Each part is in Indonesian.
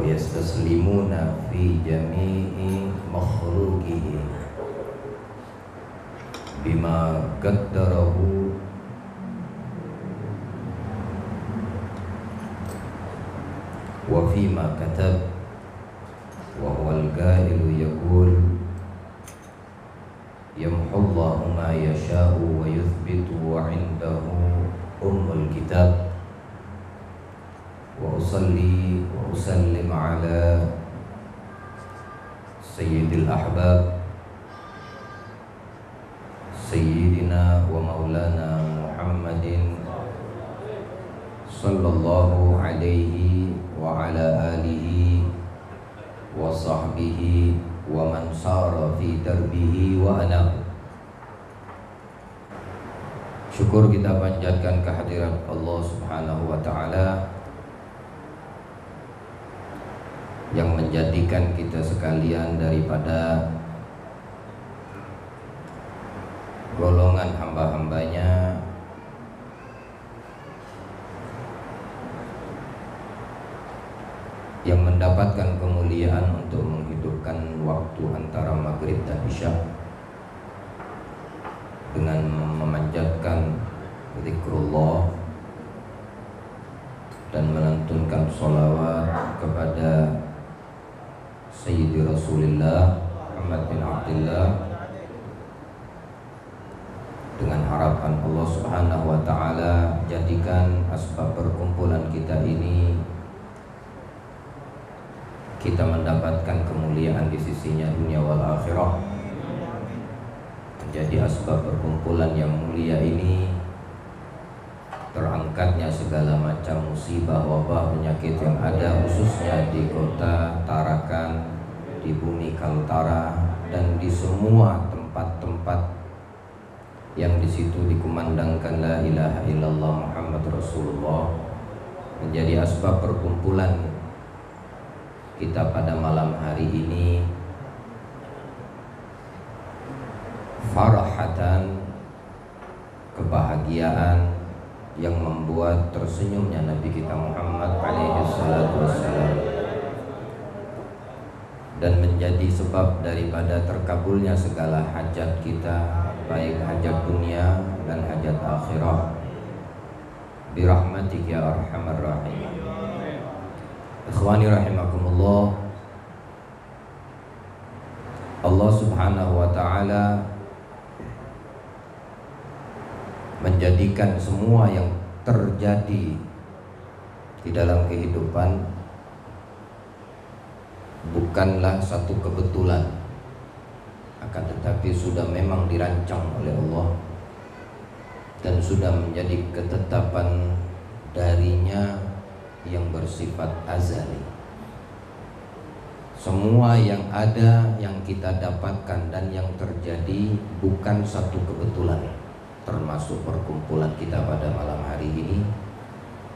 ويستسلمون في جميع مخلوقه بما قدره وفيما كتب وهو القائل يقول يمحو الله ما يشاء ويثبت وعنده الكتاب وأصلي وأسلم على سيد الأحباب سيدنا ومولانا محمد صلى الله عليه وعلى آله وصحبه ومن سار في دربه وأناب. Syukur kita panjatkan kehadirat Allah Subhanahu wa Ta'ala yang menjadikan kita sekalian daripada golongan hamba-hambanya yang mendapatkan kemuliaan untuk menghidupkan waktu antara maghrib dan isya dengan memanjatkan zikrullah dan melantunkan sholawat kepada Sayyidi Rasulullah Muhammad bin Abdullah, dengan harapan Allah Subhanahu wa Ta'ala jadikan asbab perkumpulan kita ini kita mendapatkan kemuliaan di sisinya dunia wal akhirah, menjadi asbab perkumpulan yang mulia ini terangkatnya segala macam musibah, wabah, penyakit yang ada khususnya di kota Tarakan, di bumi Kaltara, dan di semua tempat-tempat yang di situ dikumandangkan la ilaha illallah Muhammad Rasulullah, menjadi asbab perkumpulan kita pada malam hari ini farahatan, kebahagiaan yang membuat tersenyumnya Nabi kita Muhammad alaihi salatu wassalam, dan menjadi sebab daripada terkabulnya segala hajat kita, baik hajat dunia dan hajat akhirah, birahmatik ya arhamar rahim. Ikhwani rahimakumullah, Allah Subhanahu wa Ta'ala menjadikan semua yang terjadi di dalam kehidupan bukanlah satu kebetulan, akan tetapi sudah memang dirancang oleh Allah dan sudah menjadi ketetapan darinya yang bersifat azali. Semua yang ada, yang kita dapatkan dan yang terjadi bukan satu kebetulan, termasuk perkumpulan kita pada malam hari ini,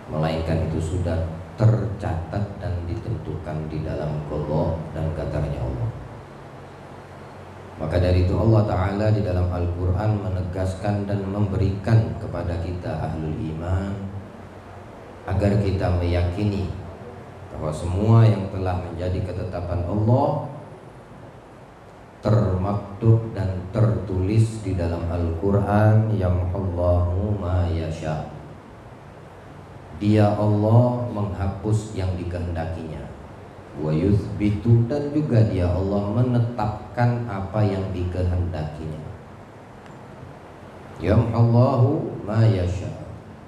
melainkan itu sudah tercatat dan ditentukan di dalam qada dan qadarnya Allah. Maka dari itu Allah Ta'ala di dalam Al-Quran menegaskan dan memberikan kepada kita ahlul iman agar kita meyakini bahwa semua yang telah menjadi ketetapan Allah termaktub dan tertulis di dalam Al-Quran, yamhullahu ma yasha. Dia Allah menghapus yang dikehendakinya, wa yuthbitu, dan juga dia Allah menetapkan apa yang dikehendakinya. Yamhullahu ma yasha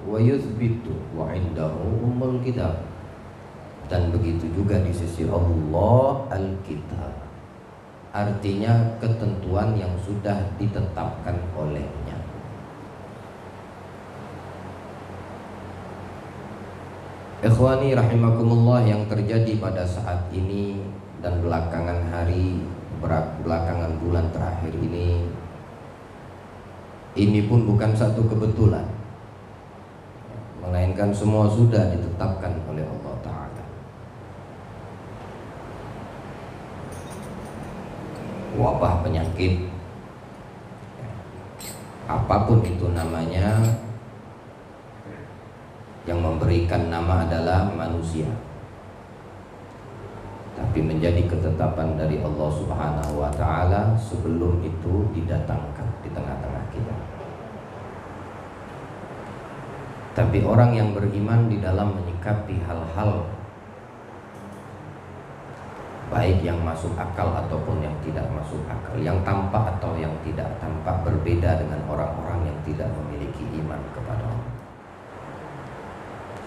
wa yuthbitu wa indahu kitab, dan begitu juga di sisi Allah Al-Kitab, artinya ketentuan yang sudah ditetapkan olehnya. Ikhwani rahimakumullah, yang terjadi pada saat ini dan belakangan hari, belakangan bulan terakhir ini pun bukan satu kebetulan, melainkan semua sudah ditetapkan oleh Allah Ta'ala. Wabah, penyakit, apapun itu namanya, yang memberikan nama adalah manusia. tapi menjadi ketetapan dari Allah Subhanahu wa Ta'ala sebelum itu didatangkan di tengah-tengah kita. Tapi orang yang beriman di dalam menyikapi hal-hal baik yang masuk akal ataupun yang tidak masuk akal, yang tampak atau yang tidak tampak, berbeda dengan orang-orang yang tidak memiliki iman kepada Allah.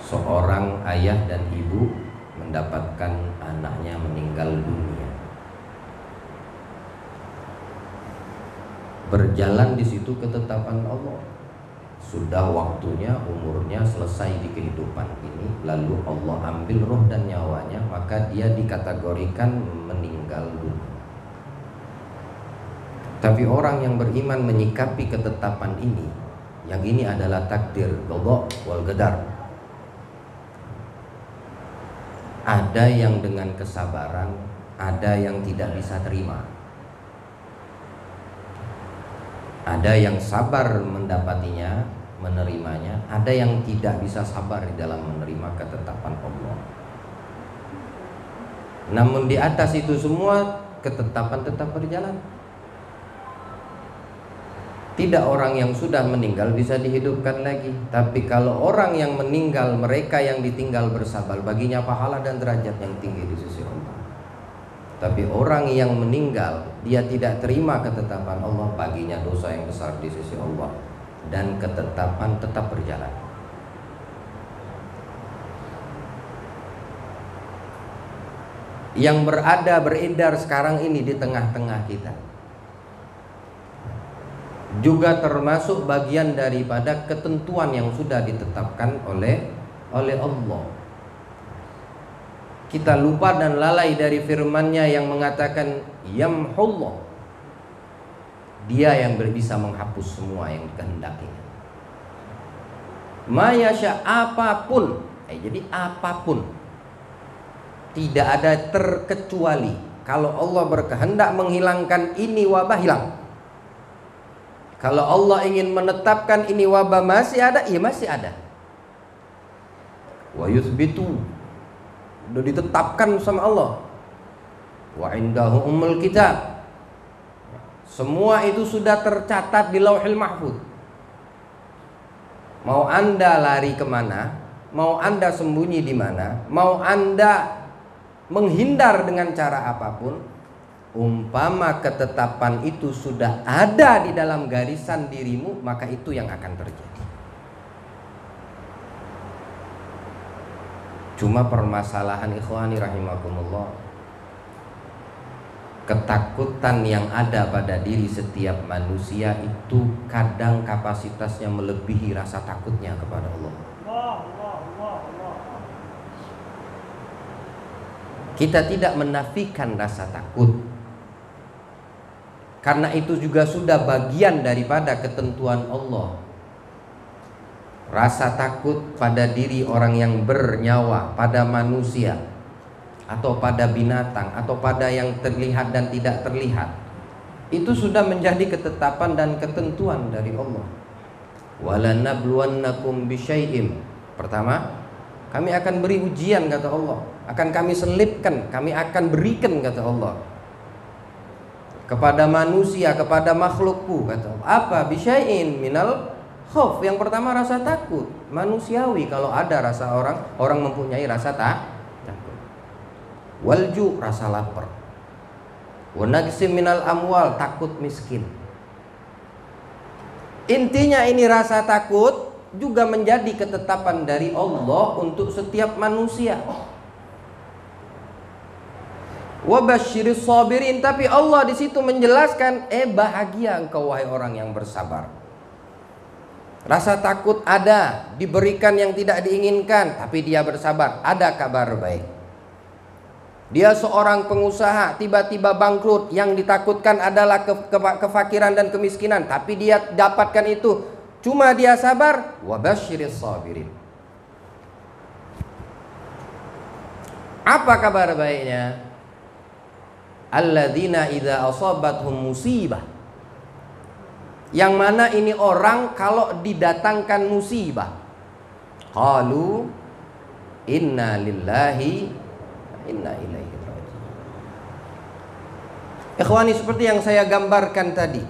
Seorang ayah dan ibu mendapatkan anaknya meninggal dunia, berjalan di situ ketetapan Allah. Sudah waktunya, umurnya selesai di kehidupan ini, lalu Allah ambil roh dan nyawanya, maka dia dikategorikan meninggal dunia. Tapi orang yang beriman menyikapi ketetapan ini, yang ini adalah takdir, qada wal qadar. Ada yang dengan kesabaran, ada yang tidak bisa terima. Ada yang sabar mendapatinya, menerimanya, ada yang tidak bisa sabar di dalam menerima ketetapan Allah. Namun di atas itu semua ketetapan tetap berjalan. Tidak orang yang sudah meninggal bisa dihidupkan lagi. Tapi kalau orang yang meninggal, mereka yang ditinggal bersabar, baginya pahala dan derajat yang tinggi di sisi Allah. Tapi orang yang meninggal, dia tidak terima ketetapan Allah, baginya dosa yang besar di sisi Allah. Dan ketetapan tetap berjalan. Yang beredar sekarang ini di tengah-tengah kita juga termasuk bagian daripada ketentuan yang sudah ditetapkan oleh Allah. Kita lupa dan lalai dari firman-Nya yang mengatakan yamhullah. Dia yang bisa menghapus semua yang dikehendakinya. Ma yasha, apapun. Jadi apapun. Tidak ada terkecuali. Kalau Allah berkehendak menghilangkan ini wabah, hilang. Kalau Allah ingin menetapkan ini wabah masih ada, iya masih ada. Wa yuthbitu, sudah ditetapkan sama Allah. Wa indahu ummul kitab, semua itu sudah tercatat di Lauhil Mahfuz. Mau Anda lari kemana, mau Anda sembunyi di mana, mau Anda menghindar dengan cara apapun, umpama ketetapan itu sudah ada di dalam garisan dirimu, maka itu yang akan terjadi. Cuma permasalahan ikhwani rahimakumullah, ketakutan yang ada pada diri setiap manusia itu kadang kapasitasnya melebihi rasa takutnya kepada Allah. Kita tidak menafikan rasa takut, karena itu juga sudah bagian daripada ketentuan Allah. Rasa takut pada diri orang yang bernyawa, pada manusia, atau pada binatang, atau pada yang terlihat dan tidak terlihat, itu sudah menjadi ketetapan dan ketentuan dari Allah. Walanabluwannakum bisyai'im. Pertama, kami akan beri ujian, kata Allah. Akan kami selipkan, kami akan berikan, kata Allah, kepada manusia, kepada makhlukku, kata Allah. Apa? Bisyai'in minal khauf. Yang pertama rasa takut manusiawi. Kalau ada rasa orang mempunyai rasa takut. Walju, rasa lapar. Wa naqsim minal amwal, takut miskin. Intinya ini rasa takut juga menjadi ketetapan dari Allah untuk setiap manusia. Wa basyiris sabirin, tapi Allah di situ menjelaskan, bahagia engkau wahai orang yang bersabar. Rasa takut ada, diberikan yang tidak diinginkan, tapi dia bersabar, ada kabar baik. Dia seorang pengusaha, tiba-tiba bangkrut, yang ditakutkan adalah kefakiran dan kemiskinan, tapi dia dapatkan itu, cuma dia sabar. Wa basyiris sabirin. Apa kabar baiknya? Alladzina idza asabathum musibah, yang mana ini orang kalau didatangkan musibah, qalu inna lillahi inna ilaihi raji'un. Ikhwani, seperti yang saya gambarkan tadi,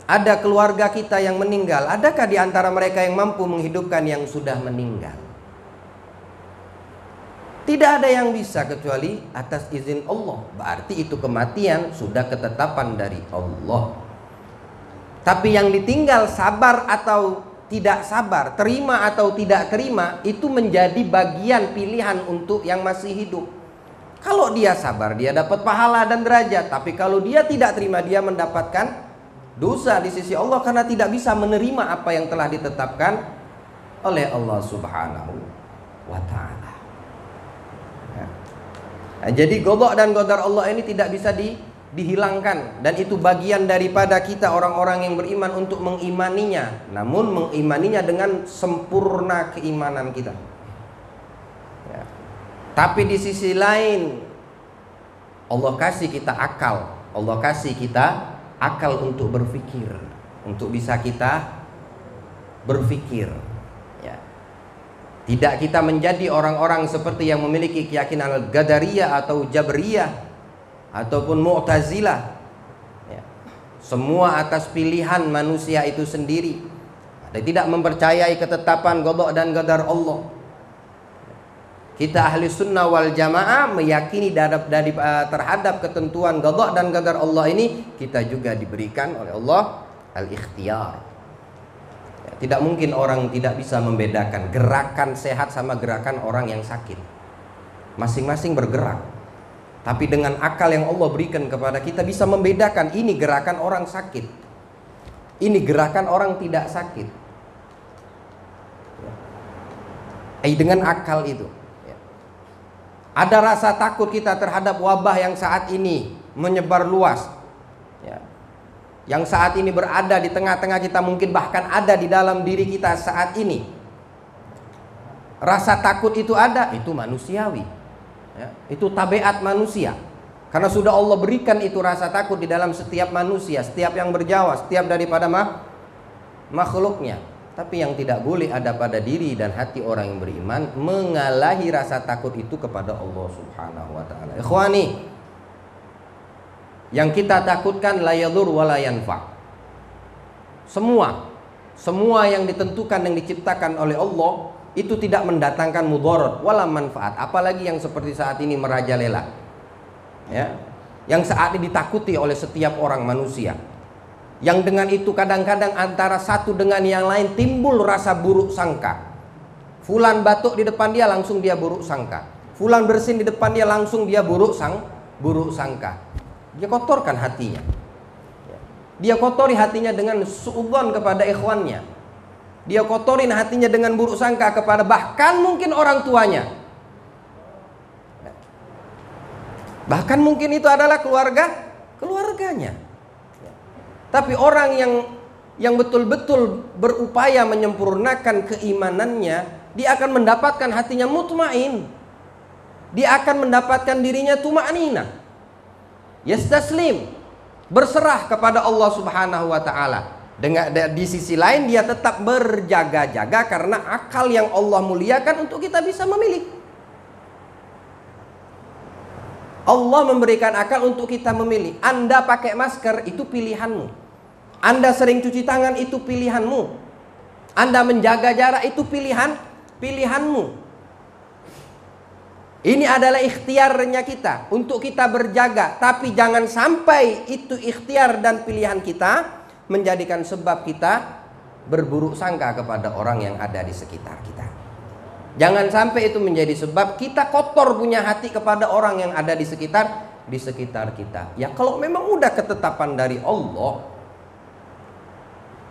ada keluarga kita yang meninggal. Adakah di antara mereka yang mampu menghidupkan yang sudah meninggal? Tidak ada yang bisa kecuali atas izin Allah. Berarti itu kematian sudah ketetapan dari Allah. Tapi yang ditinggal sabar atau tidak sabar, terima atau tidak terima, itu menjadi bagian pilihan untuk yang masih hidup. Kalau dia sabar, dia dapat pahala dan derajat. Tapi kalau dia tidak terima, dia mendapatkan dosa di sisi Allah karena tidak bisa menerima apa yang telah ditetapkan oleh Allah Subhanahu wa ta'ala. Nah, jadi qada dan qadar Allah ini tidak bisa dihilangkan, dan itu bagian daripada kita orang-orang yang beriman untuk mengimaninya. Namun mengimaninya dengan sempurna keimanan kita. Ya. Tapi di sisi lain Allah kasih kita akal. Allah kasih kita akal untuk berpikir, untuk bisa kita berpikir. Ya. Tidak kita menjadi orang-orang seperti yang memiliki keyakinan Al-Qadariyah atau Jabriyah ataupun Mu'tazilah. Ya. Semua atas pilihan manusia itu sendiri. Dan tidak mempercayai ketetapan qada dan qadar Allah. Kita ahli sunnah wal jamaah meyakini terhadap ketentuan qada dan qadar Allah ini, kita juga diberikan oleh Allah al-ikhtiyar. Tidak mungkin orang tidak bisa membedakan gerakan sehat sama gerakan orang yang sakit. Masing-masing bergerak. Tapi dengan akal yang Allah berikan kepada kita bisa membedakan ini gerakan orang sakit, ini gerakan orang tidak sakit. Dengan akal itu. Ada rasa takut kita terhadap wabah yang saat ini menyebar luas. Yang saat ini berada di tengah-tengah kita, mungkin bahkan ada di dalam diri kita saat ini. Rasa takut itu ada, itu manusiawi. Ya, itu tabiat manusia. Karena sudah Allah berikan itu rasa takut di dalam setiap manusia, setiap yang berjawa, setiap daripada makhluknya. Tapi yang tidak boleh ada pada diri dan hati orang yang beriman mengalahi rasa takut itu kepada Allah Subhanahu wa ta'ala. Ikhwani, yang kita takutkan la yadur wa la yanfa. Semua yang ditentukan, yang diciptakan oleh Allah itu tidak mendatangkan mudarat wala manfaat, apalagi yang seperti saat ini merajalela. Ya. Yang saat ini ditakuti oleh setiap orang manusia. Yang dengan itu kadang-kadang antara satu dengan yang lain timbul rasa buruk sangka. Fulan batuk di depan dia, langsung dia buruk sangka. Fulan bersin di depan dia, langsung dia buruk sangka. Dia kotorkan hatinya. Dia kotori hatinya dengan suudzon kepada ikhwannya. Dia kotorin hatinya dengan buruk sangka kepada bahkan mungkin orang tuanya. Bahkan mungkin itu adalah keluarganya. Tapi orang yang betul-betul berupaya menyempurnakan keimanannya, dia akan mendapatkan hatinya mutmain. Dia akan mendapatkan dirinya tuma'ninah. Yastaslim, berserah kepada Allah Subhanahu wa ta'ala. Di sisi lain dia tetap berjaga-jaga karena akal yang Allah muliakan untuk kita bisa memilih. Allah memberikan akal untuk kita memilih. Anda pakai masker, itu pilihanmu. Anda sering cuci tangan, itu pilihanmu. Anda menjaga jarak, itu pilihanmu. Ini adalah ikhtiarnya kita untuk kita berjaga. Tapi jangan sampai itu ikhtiar dan pilihan kita menjadikan sebab kita berburuk sangka kepada orang yang ada di sekitar kita. Jangan sampai itu menjadi sebab kita kotor punya hati kepada orang yang ada di sekitar kita. Ya kalau memang udah ketetapan dari Allah,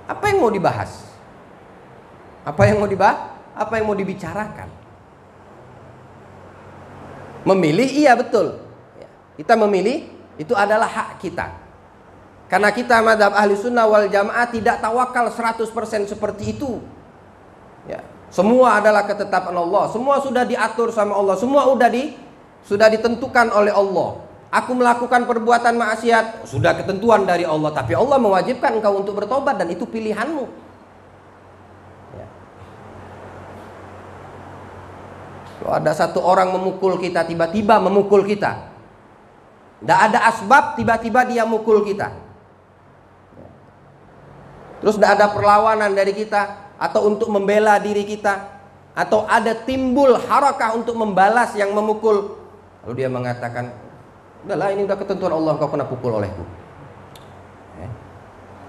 apa yang mau dibahas? Apa yang mau dibicarakan? Memilih, iya betul. Kita memilih, itu adalah hak kita. Karena kita mazhab ahli sunnah wal jamaah tidak tawakal 100% seperti itu. Ya. Semua adalah ketetapan Allah. Semua sudah diatur sama Allah. Semua sudah ditentukan oleh Allah. Aku melakukan perbuatan maksiat, sudah ketentuan dari Allah. Tapi Allah mewajibkan engkau untuk bertobat, dan itu pilihanmu. Kalau ada satu orang memukul kita, tiba-tiba memukul kita, Tidak ada asbab tiba-tiba dia mukul kita. Terus tidak ada perlawanan dari kita atau untuk membela diri kita, atau ada timbul harakah untuk membalas yang memukul. Lalu dia mengatakan, udahlah ini udah ketentuan Allah, kau kena pukul olehku.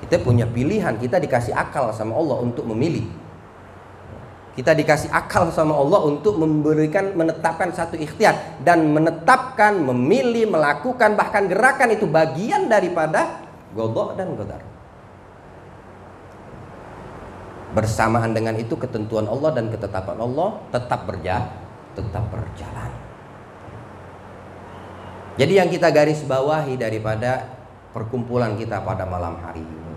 Kita punya pilihan, kita dikasih akal sama Allah untuk memilih. Kita dikasih akal sama Allah untuk menetapkan satu ikhtiar, dan menetapkan, memilih, melakukan, bahkan gerakan itu bagian daripada qadha dan qadar. Bersamaan dengan itu ketentuan Allah dan ketetapan Allah tetap berjalan. Jadi yang kita garis bawahi daripada perkumpulan kita pada malam hari ini,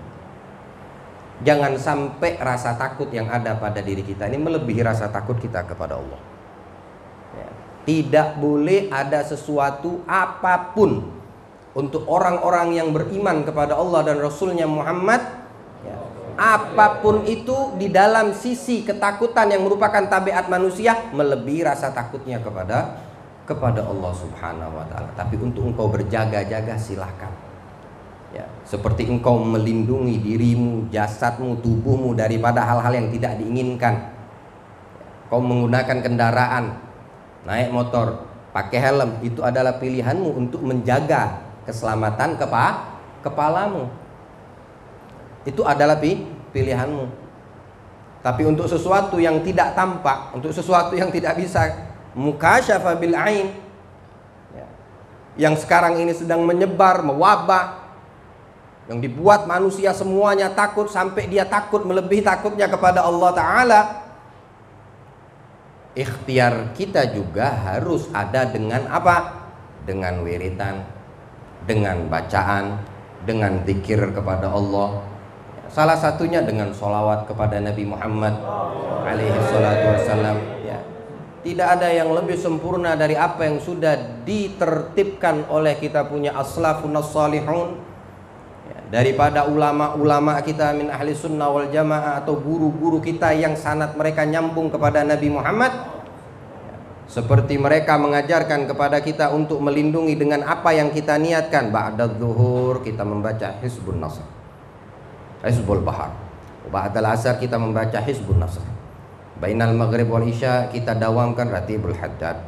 jangan sampai rasa takut yang ada pada diri kita ini melebihi rasa takut kita kepada Allah. Tidak boleh ada sesuatu apapun untuk orang-orang yang beriman kepada Allah dan Rasulnya Muhammad, apapun itu di dalam sisi ketakutan yang merupakan tabiat manusia melebihi rasa takutnya kepada Allah Subhanahu wa ta'ala. Tapi untuk engkau berjaga-jaga silahkan. Seperti engkau melindungi dirimu, jasadmu, tubuhmu daripada hal-hal yang tidak diinginkan. Kau menggunakan kendaraan, naik motor, pakai helm, itu adalah pilihanmu untuk menjaga keselamatan kepalamu. Itu adalah pilihanmu. Tapi untuk sesuatu yang tidak tampak, untuk sesuatu yang tidak bisa mukasyafa bil ain, yang sekarang ini sedang menyebar, mewabah, yang dibuat manusia semuanya takut sampai dia takut melebihi takutnya kepada Allah Ta'ala, ikhtiar kita juga harus ada dengan apa? Dengan wiritan, dengan bacaan, dengan zikir kepada Allah. Salah satunya dengan sholawat kepada Nabi Muhammad alaihi salatu wassalam. Tidak ada yang lebih sempurna dari apa yang sudah ditertibkan oleh kita punya as-salafun as-salihun, daripada ulama-ulama kita min ahli sunnah wal jamaah, atau guru-guru kita yang sanad mereka nyambung kepada Nabi Muhammad. Seperti mereka mengajarkan kepada kita untuk melindungi dengan apa yang kita niatkan. Ba'da zuhur kita membaca Hizbun Nasr, Hizbul Bahar. Ba'dal asar kita membaca Hizbun Nasr. Bainal maghrib wal isya kita dawamkan Ratibul Haddad.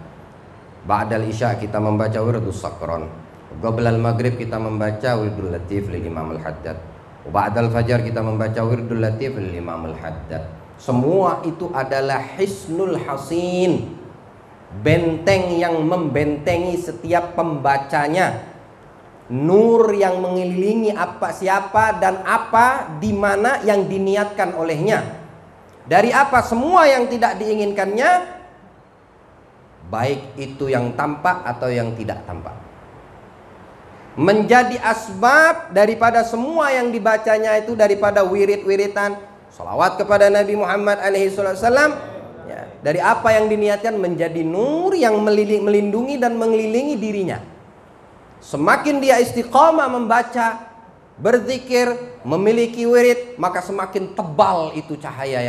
Ba'dal isya kita membaca Wirdus Sakron. Qablal maghrib kita membaca Wirdul Latif lil Imam Al-Haddad. Ba'dal fajar kita membaca Wirdul Latif lil Imam Al-Haddad. Semua itu adalah hisnul hasin, benteng yang membentengi setiap pembacanya, nur yang mengelilingi apa, siapa dan apa, di mana yang diniatkan olehnya. Dari apa? Semua yang tidak diinginkannya, baik itu yang tampak atau yang tidak tampak, menjadi asbab daripada semua yang dibacanya itu, daripada wirid-wiritan, salawat kepada Nabi Muhammad SAW, dari apa yang diniatkan menjadi nur yang melindungi dan mengelilingi dirinya. Semakin dia istiqamah membaca, berzikir, memiliki wirid, maka semakin tebal itu cahaya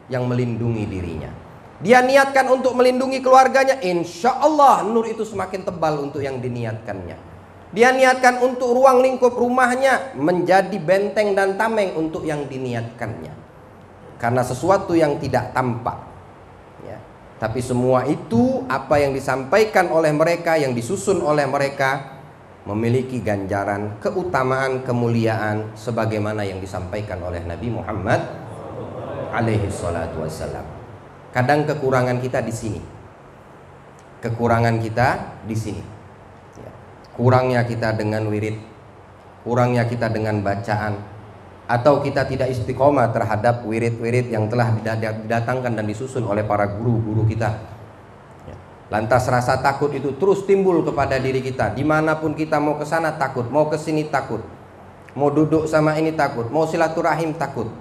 yang melindungi dirinya. Dia niatkan untuk melindungi keluarganya, insya Allah nur itu semakin tebal untuk yang diniatkannya. Dia niatkan untuk ruang lingkup rumahnya, menjadi benteng dan tameng untuk yang diniatkannya. Karena sesuatu yang tidak tampak, tapi semua itu apa yang disampaikan oleh mereka, yang disusun oleh mereka, memiliki ganjaran, keutamaan, kemuliaan sebagaimana yang disampaikan oleh Nabi Muhammad alaihi salatu wassalam. Kadang kekurangan kita di sini. Kekurangan kita di sini. Kurangnya kita dengan wirid, kurangnya kita dengan bacaan, atau kita tidak istiqomah terhadap wirid-wirid yang telah didatangkan dan disusun oleh para guru-guru kita. Lantas rasa takut itu terus timbul kepada diri kita. Dimanapun kita mau ke sana takut, mau ke sini takut, mau duduk sama ini takut, mau silaturahim takut.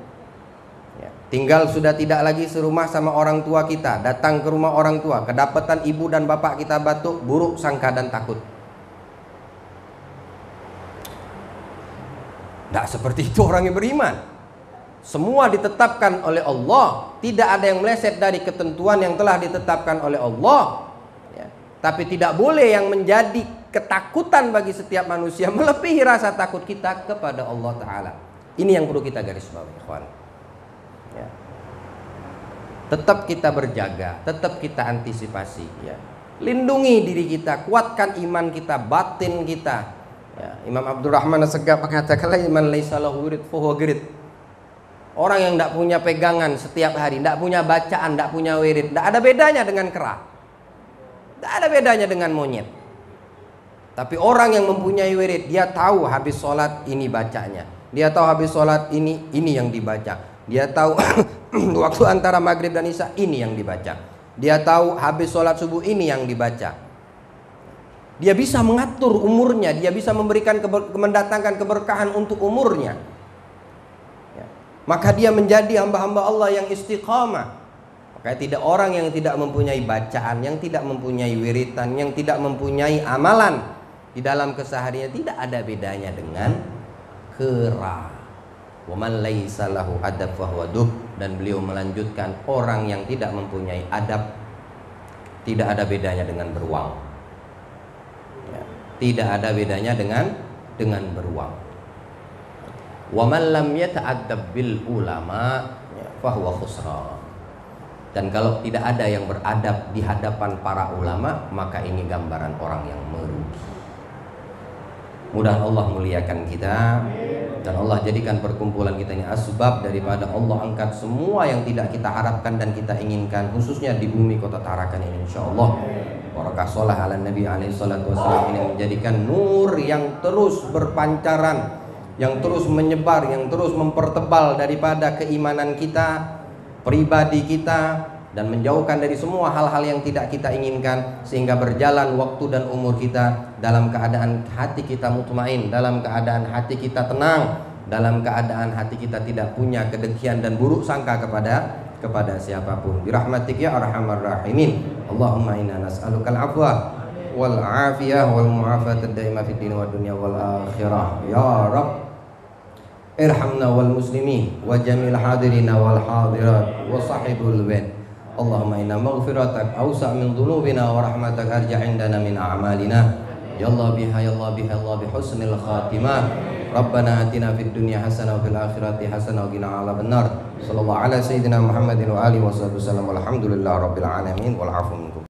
Tinggal sudah tidak lagi serumah sama orang tua kita, datang ke rumah orang tua, kedapatan ibu dan bapak kita batuk, buruk sangka dan takut. Tidak seperti itu orang yang beriman. Semua ditetapkan oleh Allah, tidak ada yang meleset dari ketentuan yang telah ditetapkan oleh Allah. Tapi tidak boleh yang menjadi ketakutan bagi setiap manusia melebihi rasa takut kita kepada Allah Ta'ala. Ini yang perlu kita garis bawahi, ikhwan. Ya. Tetap kita berjaga, tetap kita antisipasi. Ya. Lindungi diri kita, kuatkan iman kita, batin kita. Ya. Imam Abdurrahman As-Segaf mengatakan, "Man laisa lahu wirid fahuwa girid." Orang yang tidak punya pegangan setiap hari, tidak punya bacaan, tidak punya wirid, tidak ada bedanya dengan kera, tidak ada bedanya dengan monyet. Tapi orang yang mempunyai wirid, dia tahu habis sholat ini bacanya, dia tahu habis sholat ini yang dibaca, dia tahu waktu antara maghrib dan isya ini yang dibaca, dia tahu habis sholat subuh ini yang dibaca. Dia bisa mengatur umurnya, dia bisa memberikan mendatangkan keberkahan untuk umurnya. Maka dia menjadi hamba-hamba Allah yang istiqamah. Maka tidak orang yang tidak mempunyai bacaan, yang tidak mempunyai wiritan, yang tidak mempunyai amalan di dalam kesehariannya, tidak ada bedanya dengan kera. Wa man laisa lahu adab fahuwa dub. Dan beliau melanjutkan, orang yang tidak mempunyai adab tidak ada bedanya dengan beruang. Ya, tidak ada bedanya dengan beruang. Wa man lam yata'addab bil ulama fahuwa khusran. Dan kalau tidak ada yang beradab di hadapan para ulama, maka ini gambaran orang yang merugi. Mudah Allah muliakan kita, dan Allah jadikan perkumpulan kita ini asbab daripada Allah angkat semua yang tidak kita harapkan dan kita inginkan, khususnya di bumi kota Tarakan ini, insyaallah. Barakah sholah ala Nabi alaihi salatu wassalam ini menjadikan nur yang terus berpancaran, yang terus menyebar, yang terus mempertebal daripada keimanan kita, pribadi kita, dan menjauhkan dari semua hal-hal yang tidak kita inginkan, sehingga berjalan waktu dan umur kita dalam keadaan hati kita mutmain, dalam keadaan hati kita tenang, dalam keadaan hati kita tidak punya kedengkian dan buruk sangka kepada siapapun. Birahmatik ya arhamar rahimin. Allahumma inna nas'alukal afwa wal afiyah wal mu'afat ad-daimah fid din wad dunya wal akhirah. Ya Rabb, irhamna wal muslimin wa jamil hadirina wal hadirat wa sahibul wad. Allahumma inna maghfiratak awsa' min dhunubina wa rahmatak arja' indana min a'malina. Ya Allah biha ya Allah biha Allah bi husnil khatimah. Rabbana atina fid dunya hasanah wa fil akhirati hasanah wa qina adzabannar. Sallallahu ala sayyidina Muhammadin wa alihi wasallam. Walhamdulillahi rabbil alamin wal 'afwu minkum.